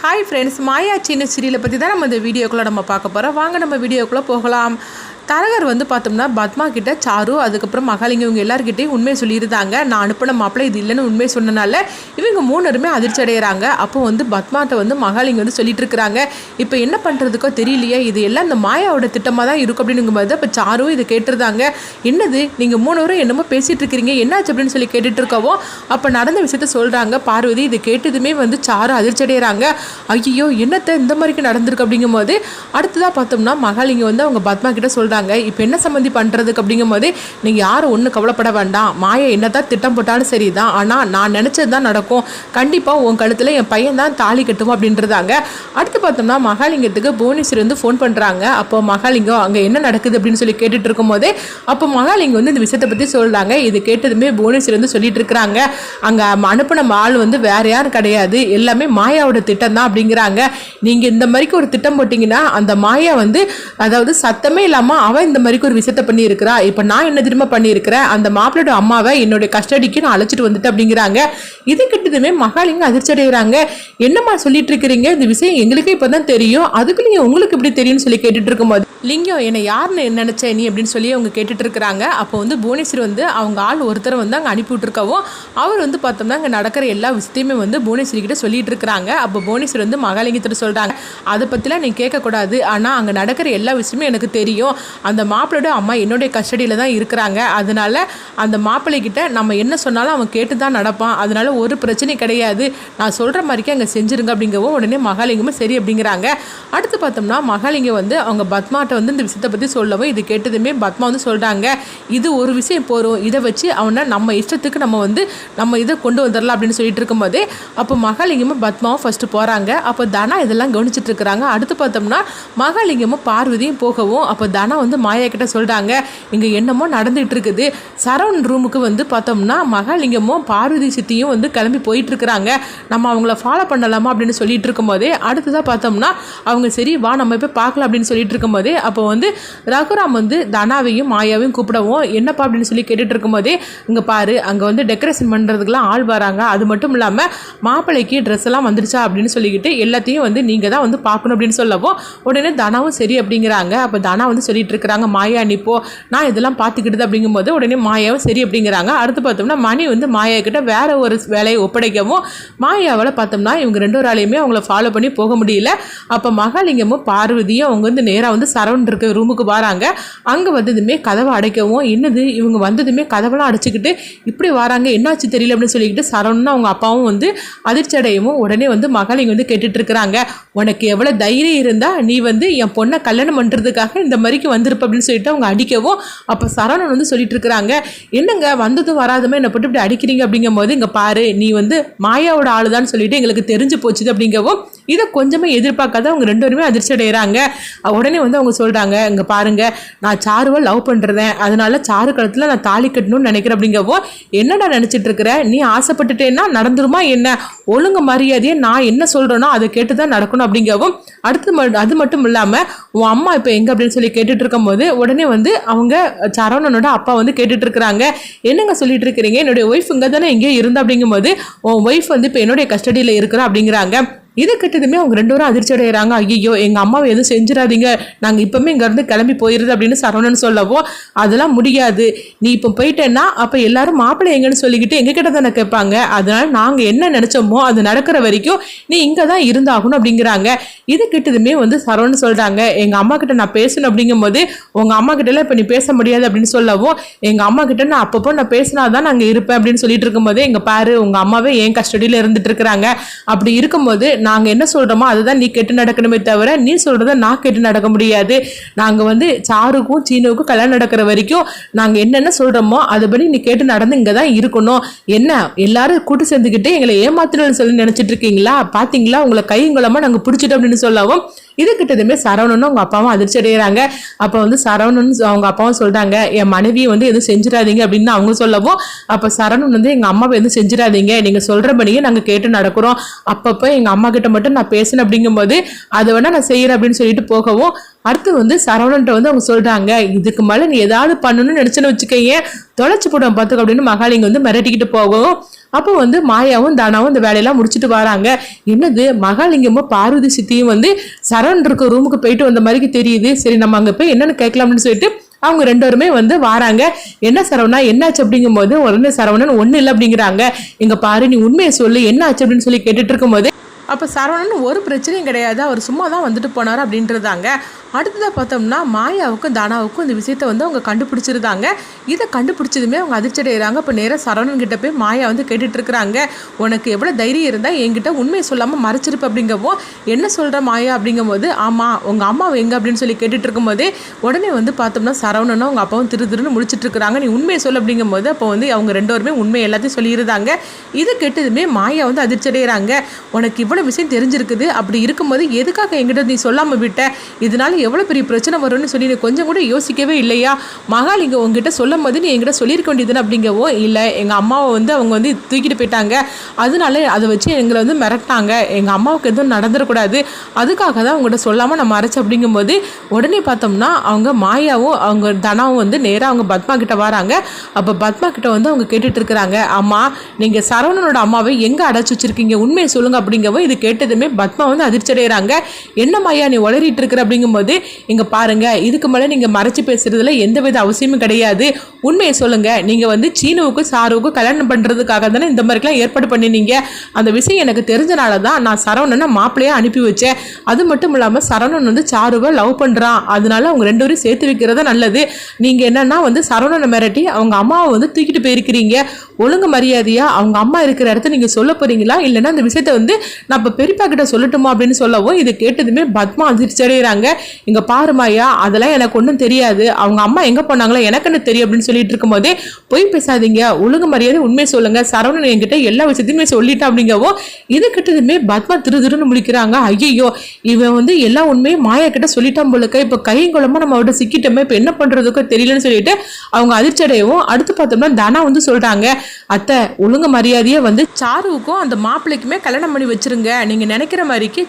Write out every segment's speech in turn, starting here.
Hi friends, மாயா சின்ன சீரியலை பற்றி தான் நம்ம இந்த வீடியோக்குள்ளே நம்ம பார்க்க போகிறோம். வாங்க நம்ம வீடியோக்குள்ளே போகலாம். தரகர் பார்த்தோம்னா பத்மா கிட்ட சாரு அதுக்கப்புறம் மகாலிங்க இவங்க எல்லாருக்கிட்டையும் உண்மையை சொல்லியிருந்தாங்க. நான் அனுப்பின மாப்பிள்ளை இது இல்லைன்னு உண்மையை சொன்னனால இவங்க மூணருமே அதிர்ச்சி அடைகிறாங்க. அப்போ பத்மாட்ட மகாலிங்க சொல்லிட்டு இருக்கிறாங்க, இப்போ என்ன பண்ணுறதுக்கோ தெரியலையே, இது எல்லாம் இந்த மாயாவோட திட்டமாக தான் இருக்கும் அப்படிங்கும்போது அப்போ சாரும் இதை கேட்டுருந்தாங்க. என்னது நீங்கள் மூணவரும் என்னமோ பேசிகிட்டு இருக்கிறீங்க, என்னாச்சு அப்படின்னு சொல்லி கேட்டுட்டு இருக்கவும் அப்போ நடந்த விஷயத்த சொல்கிறாங்க. பார்வதி இதை கேட்டதுமே சாரு அதிர்ச்சி அடைகிறாங்க. ஐயோ என்னத்தை இந்த மாதிரிக்கு நடந்திருக்கு அப்படிங்கும்போது அடுத்ததாக பார்த்தோம்னா மகாலிங்க அவங்க பத்மா கிட்ட சொல்கிறாங்க, இப்போ என்ன சம்மந்தி பண்ணுறதுக்கு அப்படிங்கும்போது நீங்கள் யாரும் ஒன்றும் கவலைப்பட வேண்டாம், மாயா என்னதான் திட்டம் போட்டாலும் சரி தான், ஆனால் நான் நினச்சது தான் நடக்கும், கண்டிப்பாக உன் கழுத்தில் என் பையன் தான் தாலி கட்டுவோம் அப்படின்றதாங்க. அடுத்து பார்த்தோம்னா மகாலிங்கத்துக்கு புவனேஸ்வரி ஃபோன் பண்ணுறாங்க. அப்போ மகாலிங்கம் அங்கே என்ன நடக்குது அப்படின்னு சொல்லி கேட்டுட்டு இருக்கும்போதே அப்போ மகாலிங்கம் இந்த விஷயத்தை பற்றி சொல்கிறாங்க. இது கேட்டதுமே புவனேஸ்வரி சொல்லிட்டு இருக்கிறாங்க, அங்கே அனுப்பின ஆள் வேற யாரும் கிடையாது, எல்லாமே மாயாவோட திட்டம் தான் அப்படிங்கிறாங்க. நீங்கள் இந்த மாதிரிக்கு ஒரு திட்டம் போட்டிங்கன்னா அந்த மாயா அதாவது சத்தமே இல்லாமல் அவன் இந்த மாதிரிக்கு ஒரு விஷயத்த பண்ணியிருக்கிறா. இப்போ நான் என்ன திரும்ப பண்ணியிருக்கிறேன், அந்த மாப்பிளோட அம்மாவை என்னுடைய கஸ்டடிக்கு நான் அழைச்சிட்டு வந்துட்டு அப்படிங்கிறாங்க. இது கிட்டதுமே மகாலிங்கம் அதிர்ச்சி அடைகிறாங்க. என்னம்மா சொல்லிட்டு இருக்கிறீங்க, இந்த விஷயம் எங்களுக்கே இப்போ தான் தெரியும், அதுக்குள்ளே உங்களுக்கு எப்படி தெரியும்னு சொல்லி கேட்டுட்டு இருக்கும்போது லிங்கம் என்னை யாருன்னு நினைச்ச நீ அப்படின்னு சொல்லி அவங்க கேட்டுட்டு இருக்கிறாங்க. அப்போ புவனேஸ்வரி அவங்க ஆள் ஒருத்தரை அங்கே அனுப்பி விட்டுருக்கவும் அவர் பார்த்தோம்னா அங்கே நடக்கிற எல்லா விஷயத்தையுமே புவனேஸ்வரி கிட்ட சொல்லிட்டு இருக்கிறாங்க. அப்போ புவனேஸ்வரி மகாலிங்கத்திட்ட சொல்கிறாங்க, அதை பற்றிலாம் நீ கேட்கக்கூடாது, ஆனால் அங்கே நடக்கிற எல்லா விஷயமும் எனக்கு தெரியும், அந்த மாப்பிள்ளோட அம்மா என்னுடைய கஸ்டடியில் தான் இருக்கிறாங்க, அதனால அந்த மாப்பிள்ளைகிட்ட நம்ம என்ன சொன்னாலும் அவன் கேட்டு தான் நடப்பான், அதனால ஒரு பிரச்சனை கிடையாது, நான் சொல்கிற மாதிரிக்கே அங்கே செஞ்சுருங்க அப்படிங்கவும் உடனே மகாலிங்கமும் சரி அப்படிங்கிறாங்க. அடுத்து பார்த்தோம்னா மகாலிங்கம் அவங்க பத்மாட்ட இந்த விஷயத்தை பற்றி சொல்லவும் இது கேட்டதுமே பத்மா சொல்கிறாங்க, இது ஒரு விஷயம் போகிறோம், இதை வச்சு அவனை நம்ம இஷ்டத்துக்கு நம்ம இதை கொண்டு வந்துடலாம் அப்படின்னு சொல்லிட்டு இருக்கும்போதே அப்போ மகாலிங்கமும் பத்மாவும் ஃபஸ்ட்டு போகிறாங்க. அப்போ தனா இதெல்லாம் கவனிச்சிட்டு இருக்கிறாங்க. அடுத்து பார்த்தோம்னா மகாலிங்கமும் பார்வதியும் போகவும் அப்போ தனா மாயா கிட்ட சொல்கிறாங்க, இங்கே என்னமோ நடந்துகிட்டு இருக்குது, சரவணன் ரூமுக்கு பார்த்தோம்னா மகாலிங்கமும் பார்வதி சித்தியும் கிளம்பி போயிட்டு இருக்கிறாங்க, நம்ம அவங்கள ஃபாலோ பண்ணலாமா அப்படின்னு சொல்லிட்டு இருக்கும்போதே அடுத்ததாக பார்த்தோம்னா அவங்க சரி வா நம்ம போய் பார்க்கலாம் அப்படின்னு சொல்லிட்டு இருக்கும்போதே அப்போ ரகுராம் தனாவையும் மாயாவையும் கூப்பிடவும் என்னப்பா அப்படின்னு சொல்லி கேட்டுட்டு இருக்கும்போதே இங்கே பாரு அங்கே டெக்கரேஷன் பண்ணுறதுக்கெல்லாம் ஆள் வராங்க, அது மட்டும் இல்லாமல் மாப்பிள்ளைக்கு ட்ரெஸ் எல்லாம் வந்துடுச்சா அப்படின்னு சொல்லிக்கிட்டு எல்லாத்தையும் நீங்கள் தான் பார்க்கணும் அப்படின்னு சொல்லவும் உடனே தனாவும் சரி அப்படிங்கிறாங்க. அப்போ தனா சொல்லிட்டு இருக்கிறாங்க, மாயா அனுப்போ நான் இதெல்லாம் பார்த்துக்கிட்டு அப்படிங்கும்போது உடனே மாயாவும் சரி அப்படிங்கிறாங்க. அடுத்து பார்த்தோம்னா மணி மாயா கிட்ட வேற ஒரு வேலையை ஒப்படைக்கவும் மாயாவில் பார்த்தோம்னா இவங்க ரெண்டு ஒரு ஆளையுமே அவங்கள ஃபாலோ பண்ணி போக முடியல. அப்போ மகாலிங்கமும் பார்வதியும் அவங்க நேராக சரவணன் இருக்க ரூமுக்கு வராங்க. அங்கே வந்ததுமே கதவை அடைக்கவும் என்னது இவங்க வந்ததுமே கதவெல்லாம் அடைச்சிக்கிட்டு இப்படி வராங்க, என்னாச்சு தெரியல அப்படின்னு சொல்லிக்கிட்டு சரவணன் அவங்க அப்பாவும் அதிர்ச்சி அடையவும் உடனே மகாலிங்க கேட்டுட்டு இருக்கிறாங்க, உனக்கு எவ்வளோ தைரியம் இருந்தா நீ என் பொண்ணை கல்யாணம் பண்ணுறதுக்காக இந்த மாதிரிக்கு வந்திருப்ப அப்படின்னு சொல்லிட்டு அவங்க அடிக்கவும் அப்போ சரவணன் சொல்லிட்டு இருக்கிறாங்க, என்னங்க வந்ததும் வராதமே என்னை போட்டு இப்படி அடிக்கிறீங்க அப்படிங்கும் போது இங்கே பாரு நீ மாயாவோட ஆளுதான்னு சொல்லிட்டு எங்களுக்கு தெரிஞ்சு போச்சுது அப்படிங்கவும் இதை கொஞ்சமே எதிர்பார்க்காத அவங்க ரெண்டு பேருமே அதிர்ச்சி அடைகிறாங்க. உடனே அவங்க சொல்கிறாங்க, இங்கே பாருங்க நான் சாருவை லவ் பண்ணுறேன், அதனால சாரு கழுத்தில் நான் தாலி கட்டணும்னு நினைக்கிறேன் அப்படிங்கவோ என்னடா நினச்சிட்டு இருக்கிற, நீ ஆசைப்பட்டுட்டேன்னா நடந்துருமா என்ன, ஒழுங்கு மரியாதையே நான் என்ன சொல்கிறேனோ அதை கேட்டு தான் நடக்கணும் அப்படிங்கவும் அடுத்து அது மட்டும் இல்லாமல் உன் அம்மா இப்போ எங்கே அப்படின்னு சொல்லி கேட்டுட்டு இருக்கும்போது உடனே அவங்க சரவணனோட அப்பா கேட்டுட்டு இருக்கிறாங்க, என்னங்க சொல்லிட்டு இருக்கிறீங்க, என்னுடைய ஒய்ஃப் இங்கே தானே எங்கேயோ இருந்தா அப்படிங்கும்போது உன் ஒய்ஃப் இப்போ என்னுடைய கஸ்டடியில் இருக்கிறா அப்படிங்கிறாங்க. இதை கிட்டதுமே அவங்க ரெண்டு பேரும் அதிர்ச்சி அடைகிறாங்க, ஐயோ எங்கள் அம்மாவை எதுவும் செஞ்சிடாதீங்க, நாங்கள் இப்போவுமே இங்கேருந்து கிளம்பி போயிடுது அப்படின்னு சரவணன் சொல்லவோ அதெல்லாம் முடியாது, நீ இப்போ போயிட்டேன்னா அப்போ எல்லாரும் மாப்பிள்ளை எங்கன்னு சொல்லிக்கிட்டு எங்ககிட்ட தானே கேட்பாங்க, அதனால நாங்கள் என்ன நினச்சோமோ அது நடக்கிற வரைக்கும் நீ இங்கே தான் இருந்தாகணும் அப்படிங்கிறாங்க. இது கிட்டதுமே சரவணன் சொல்கிறாங்க, எங்கள் அம்மா கிட்ட நான் பேசணும் அப்படிங்கும்போது உங்கள் அம்மா கிட்டலாம் இப்போ நீ பேச முடியாது அப்படின்னு சொல்லவும் எங்கள் அம்மா கிட்ட நான் அப்பப்போ நான் பேசினாதான் நாங்கள் இருப்பேன் அப்படின்னு சொல்லிட்டு இருக்கும்போது எங்கள் பாரு உங்கள் அம்மாவே என் கஸ்டடியில் இருந்துட்டு இருக்கிறாங்க, அப்படி இருக்கும்போது நாங்க என்ன சொல்றோமோ அதுதான் நீ கேட்டு நடக்கணுமே தவிர நீ சொல்றத நான் கேட்டு நடக்க முடியாது, நாங்க சாருக்கும் சீனுக்கும் கல்யாணம் நடக்கிற வரைக்கும் நாங்க என்னென்ன சொல்றோமோ அதுபடி நீ கேட்டு நடந்து இங்க தான் இருக்கணும், என்ன எல்லாரும் கூட்டு சேர்ந்துக்கிட்டு எங்களை ஏமாத்துறோம்னு சொல்லி நினைச்சிட்டு இருக்கீங்களா, பாத்தீங்களா உங்களை கைங்குளமா நாங்க பிடிச்சிட்டோம் அப்படின்னு சொல்லவும் இது கிட்டதுமே சரவணனும் அவங்க அப்பாவும் அதிர்ச்சி அடைகிறாங்க. அப்போ சரவணன் அவங்க அப்பாவும் சொல்றாங்க, என் மனைவியை எதுவும் செஞ்சிடாதீங்க அப்படின்னு அவங்க சொல்லவும் அப்போ சரவணன் எங்க அம்மாவை எதுவும் செஞ்சிடாதீங்க, நீங்க சொல்றபடியே நாங்க கேட்டு நடக்கிறோம், அப்பப்போ எங்க அம்மா கிட்ட மட்டும் நான் பேசினேன் அப்படிங்கும்போது அதை வேணா நான் செய்யறேன் அப்படின்னு சொல்லிட்டு போகவும் அடுத்து வந்து சரவணன்ட்ட வந்து அவங்க சொல்றாங்க, இதுக்கு மேல நீ ஏதாவது பண்ணணும்னு நினைச்சேன்னு வச்சுக்கையே தொலைச்சு போடுவேன் பார்த்துக்க அப்படின்னு மகாலிங்க வந்து மிரட்டிக்கிட்டு போகும். அப்போ வந்து மாயாவும் தானாவும் இந்த வேலையெல்லாம் முடிச்சுட்டு வராங்க. என்னது மகாலிங்கமும் பார்வதி சித்தியும் வந்து சரவணன் இருக்க ரூமுக்கு போயிட்டு வந்த மாதிரி தெரியுது. சரி நம்ம அங்க போய் என்னன்னு கேட்கலாம்னு சொல்லிட்டு அவங்க 2 பேருமே வந்து வராங்க. என்ன சரவணா என்னாச்சு அப்படிங்கும் போது உடனே சரவணன் ஒண்ணு இல்லை அப்படிங்கிறாங்க. இங்க பாரு நீ உண்மையை சொல்லு என்ன ஆச்சு அப்படின்னு சொல்லி கேட்டுட்டு இருக்கும் போது அப்போ சரவணன் ஒரு பிரச்சனையும் கிடையாது, அவர் சும்மா தான் வந்துட்டு போனார் அப்படின்றதாங்க. அடுத்ததாக பார்த்தோம்னா மாயாவுக்கும் தானாவுக்கும் இந்த விஷயத்தை வந்து அவங்க கண்டுபிடிச்சிருந்தாங்க. இதை கண்டுபிடிச்சதுமே அவங்க அதிர்ச்சி அடைகிறாங்க. இப்போ நேராக சரவணன் கிட்ட போய் மாயா வந்து கேட்டுட்டு இருக்கிறாங்க, உனக்கு எவ்வளோ தைரியம் இருந்தால் என்கிட்ட உண்மையை சொல்லாமல் மறைச்சிருப்ப அப்படிங்கவும் என்ன சொல்கிற மாயா அப்படிங்கும்போது ஆமாம் உங்கள் அம்மாவை எங்கே அப்படின்னு சொல்லி கேட்டுட்டு இருக்கும்போதே உடனே வந்து பார்த்தோம்னா சரவணனும் அவங்க அப்பாவும் திருன்னு முடிச்சிட்டு இருக்கிறாங்க. நீ உண்மையை சொல்ல அப்படிங்கும்போது அப்போ வந்து அவங்க 2 பேருமே உண்மை எல்லாத்தையும் சொல்லியிருந்தாங்க. இது கேட்டதுமே மாயா வந்து அதிர்ச்சி அடைகிறாங்க. உனக்கு இவ்வளோ விஷயம் தெரிஞ்சிருக்குது, அப்படி இருக்கும்போது எதுக்காக என்கிட்ட நீ சொல்லாமல் விட்ட, இதனால எவ்வளோ பெரிய பிரச்சனை வரும்னு சொல்லி நீ கொஞ்சம் கூட யோசிக்கவே இல்லையா, மகாலிங்க உங்ககிட்ட சொல்லும் போது நீ என்கிட்ட சொல்லியிருக்க வேண்டியதுன்னு அப்படிங்கவோ இல்லை எங்கள் அம்மாவை வந்து அவங்க வந்து தூக்கிட்டு போயிட்டாங்க, அதனால அதை வச்சு எங்களை வந்து மிரட்டாங்க, எங்கள் அம்மாவுக்கு எதுவும் நடந்துடக்கூடாது, அதுக்காக தான் அவங்ககிட்ட சொல்லாமல் நான் மறைச்சேன் அப்படிங்கும்போது உடனே பார்த்தோம்னா அவங்க மாயாவும் அவங்க தனாவும் வந்து நேராக அவங்க பத்மா கிட்ட வராங்க. அப்போ பத்மா கிட்ட வந்து அவங்க கேட்டுட்டு இருக்கிறாங்க, அம்மா நீங்கள் சரவணனோட அம்மாவை எங்கே அடைச்சி வச்சிருக்கீங்க உண்மையை சொல்லுங்க அப்படிங்கவோ இது கேட்டதுமே பத்மா வந்து அதிர்ச்சி அடைகிறாங்க. என்ன மாயா நீ உளறிட்டு இருக்கிற அப்படிங்கும்போது இங்க பாருங்க இதுக்கு மேல நீங்க மறைச்சு பேசுறதுல எந்தவித அவசியமும் கிடையாது, உண்மையை சொல்லுங்க, நீங்க வந்து சீனுவுக்கும் சாருவுக்கும் கல்யாணம் பண்றதுக்காக தானே இந்த மாதிரிலாம் ஏற்பாடு பண்ணினீங்க, அந்த விஷயம் எனக்கு தெரிஞ்சனால தான் நான் சரவணனை மாப்பிள்ளையா அனுப்பி வச்சேன், அது மட்டும் இல்லாம சரவணன் வந்து சாருவை லவ் பண்றான், அதனால அவங்க 2 பேரும் சேர்த்து வைக்கிறதா நல்லது, நீங்க என்னன்னா வந்து சரவணனை மிரட்டி அவங்க அம்மாவை வந்து தூக்கிட்டு போயிருக்கிறீங்க, ஒழுங்கு மரியாதையா அவங்க அம்மா இருக்கிற இடத்த நீங்க சொல்ல போறீங்களா இல்லைன்னா அந்த விஷயத்த வந்து நான் இப்போ பெரியப்பா கிட்ட சொல்லட்டுமா அப்படின்னு சொல்லவும் இது கேட்டதுமே பத்மா அதிர்ச்சி அடைகிறாங்க. இங்க பாரு மாயா அதெல்லாம் எனக்கு ஒன்றும் தெரியாது, அவங்க அம்மா எங்க போனாங்களோ எனக்குன்னு தெரியும் அப்படின்னு சொல்லிட்டு இருக்கும் போதே போய் பேசாதீங்க, ஒழுங்கு மரியாதை உண்மையை சொல்லுங்க, சரவணன் என்கிட்ட எல்லா விஷயத்தையுமே சொல்லிட்டா அப்படிங்கவோ இது கிட்டதுமே பத்மா திருன்னு முழிக்கிறாங்க. ஐயோ இவன் வந்து எல்லா உண்மையும் மாயா கிட்ட சொல்லிட்டான் போலுக்க, இப்போ கைங்குளமா நம்ம அவட்ட சிக்கிட்டோமே, இப்போ என்ன பண்றதுக்கு தெரியலன்னு சொல்லிட்டு அவங்க அதிர்ச்சி அடையவும் அடுத்து பார்த்தோம்னா தனா வந்து சொல்றாங்க, அத்தை ஒழுங்கு மரியாதையே வந்து சாருவுக்கும் அந்த மாப்பிள்ளைக்குமே கல்யாணம் பண்ணி வச்சிருங்க, நீங்க நினைக்கிற மாதிரிக்கு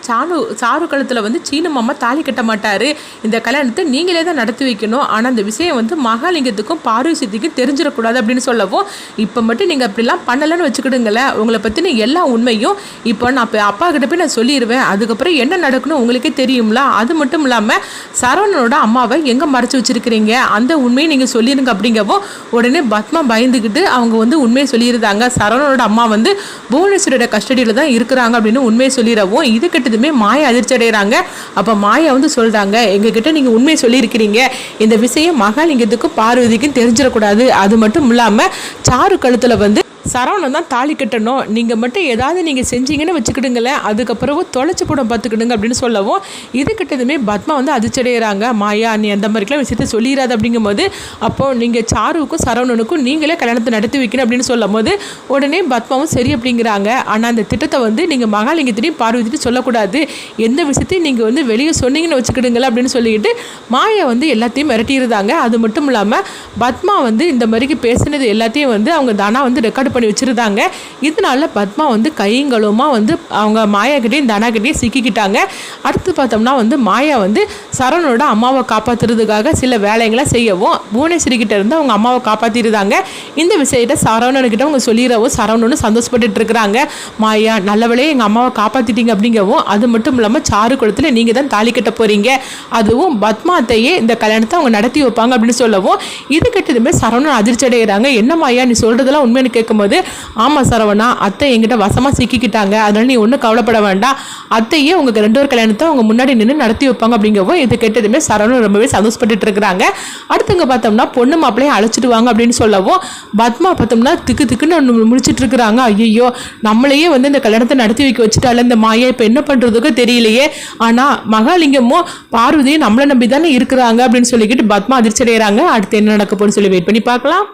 சாரு கழுத்துல வந்து சீனு மாமா தாலி கட்ட மாட்டாரு, இந்த கல்யாணத்தை நீங்களே தான் நடத்தி வைக்கணும், ஆனா அந்த விஷயம் வந்து மகாலிங்கத்துக்கும் பார்வதி சித்திக்கும் தெரிஞ்சிடக்கூடாது அப்படின்னு சொல்லவும் இப்போ மட்டும் நீங்க அப்படிலாம் பண்ணலன்னு வச்சுக்கிடுங்களேன், உங்களை பத்தின எல்லா உண்மையும் இப்போ நான் அப்பா கிட்ட போய் நான் சொல்லிடுவேன், அதுக்கப்புறம் என்ன நடக்கணும் உங்களுக்கே தெரியும்ல, அது மட்டும் இல்லாம சரவணனோட அம்மாவை எங்க மறைச்சு வச்சிருக்கிறீங்க அந்த உண்மையை நீங்க சொல்லிருங்க அப்படிங்கவோ உடனே பத்மா பயந்துக்கிட்டு அவங்க வந்து உண்மையை சொல்லியிருந்தாங்க, சரவணனோட அம்மா வந்து புவனேஸ்வரோட கஸ்டடியில தான் இருக்கிறாங்க அப்படின்னு உண்மையை சொல்லிடவும் இது கிட்டதுமே மாயா அதிர்ச்சி அடைகிறாங்க. அப்போ மாயா வந்து சொல்றாங்க, எங்ககிட்ட நீங்க உண்மையை சொல்லியிருக்கிறீங்க, இந்த விஷயம் மகாலிங்கத்துக்கும் பார்வதிக்கும் தெரிஞ்சிடக்கூடாது, அது மட்டும் இல்லாம சாரு கழுத்துல வந்து சரவணன் தான் தாலி கட்டணும், நீங்கள் மட்டும் ஏதாவது நீங்கள் செஞ்சீங்கன்னு வச்சுக்கிடுங்களேன், அதுக்கப்புறம் தொலைச்சி போட பார்த்துக்கிடுங்க அப்படின்னு சொல்லவும் இது கிட்டதுமே பத்மா வந்து அதிர்ச்சடைகிறாங்க. மாயா நீ அந்த மாதிரிக்கெலாம் விஷயத்தை சொல்லிடாது அப்படிங்கும்போது அப்போது நீங்கள் சாருவுக்கும் சரவணனுக்கும் நீங்களே கல்யாணத்தை நடத்தி வைக்கணும் அப்படின்னு சொல்லும் போது உடனே பத்மாவும் சரி அப்படிங்கிறாங்க. ஆனால் அந்த திட்டத்தை வந்து நீங்கள் மகாலிங்கத்திலையும் பார்வதிட்டையும் சொல்லக்கூடாது, எந்த விஷயத்தையும் நீங்கள் வந்து வெளியே சொன்னீங்கன்னு வச்சுக்கிடுங்களேன் அப்படின்னு சொல்லிக்கிட்டு மாயா வந்து எல்லாத்தையும் மிரட்டியிருந்தாங்க. அது மட்டும் இல்லாமல் பத்மா வந்து இந்த மாதிரிக்கு பேசினது எல்லாத்தையும் வந்து அவங்க தானா வந்து ரெக்கார்டு பண்ணி வச்சிருந்தாங்க. இதனால பத்மா வந்து கைங்களுமா வந்து அவங்க மாயா கிட்டேயும் தனா கிட்டேயும் சிக்கிக்கிட்டாங்க. அடுத்து பார்த்தோம்னா வந்து மாயா வந்து சரவணோட அம்மாவை காப்பாற்றுறதுக்காக சில வேலைகளை செய்யவும் புவனேஸ்வரி கிட்ட இருந்து அவங்க அம்மாவை காப்பாற்றிருந்தாங்க. இந்த விஷயத்தை சரவணன்கிட்ட அவங்க சொல்லிடவும் சரவணன்னு சந்தோஷப்பட்டு இருக்கிறாங்க. மாயா நல்லவளே எங்கள் அம்மாவை காப்பாற்றிட்டீங்க அப்படிங்கவும் அது மட்டும் இல்லாமல் சாரு குளத்தில் நீங்கள் தான் தாலி கட்ட போகிறீங்க, அதுவும் பத்மாத்தையே இந்த கல்யாணத்தை அவங்க நடத்தி வைப்பாங்க அப்படின்னு சொல்லவும் இது கிட்டதுமே சரவணன் அதிர்ச்சி அடைகிறாங்க. என்ன மாயா நீ சொல்கிறதெல்லாம் உண்மைன்னு கேட்கும்போது ஆமாம் சரவணா அத்தை என்கிட்ட வசமாக சிக்கிக்கிட்டாங்க, அதனால நீ ஒன்றும் கவலைப்பட வேண்டாம், அத்தையே உங்க 2 பேர் கல்யாணத்தை அவங்க முன்னாடி நின்று நடத்தி வைப்பாங்க அப்படிங்கவும் இது கேட்டதுமே சரவணன் ரொம்பவே சந்தோஷப்பட்டு இருக்கிறாங்க. அடுத்தவங்க பார்த்தோம்னா பொண்ணு மாப்பிள்ளையை அழைச்சிட்டு வாங்க அப்படின்னு சொல்லவும் பத்மா பார்த்தோம்னா திக்குன்னு முடிச்சிட்டு இருக்கிறாங்க. ஐயோ நம்மளையே வந்து இந்த கல்யாணத்தை நடத்தி வைக்க வச்சுட்டால இந்த மாயா இப்போ என்ன பண்ணுறதுக்கு தெரியலையே, ஆனால் மகாலிங்கமும் பார்வதியும் நம்மளை நம்பி தானே இருக்கிறாங்க அப்படின்னு சொல்லிக்கிட்டு பத்மா அதிர்ச்சி அடைகிறாங்க. அடுத்து என்ன நடக்க போன்னு சொல்லி வெயிட் பண்ணி பார்க்கலாம்.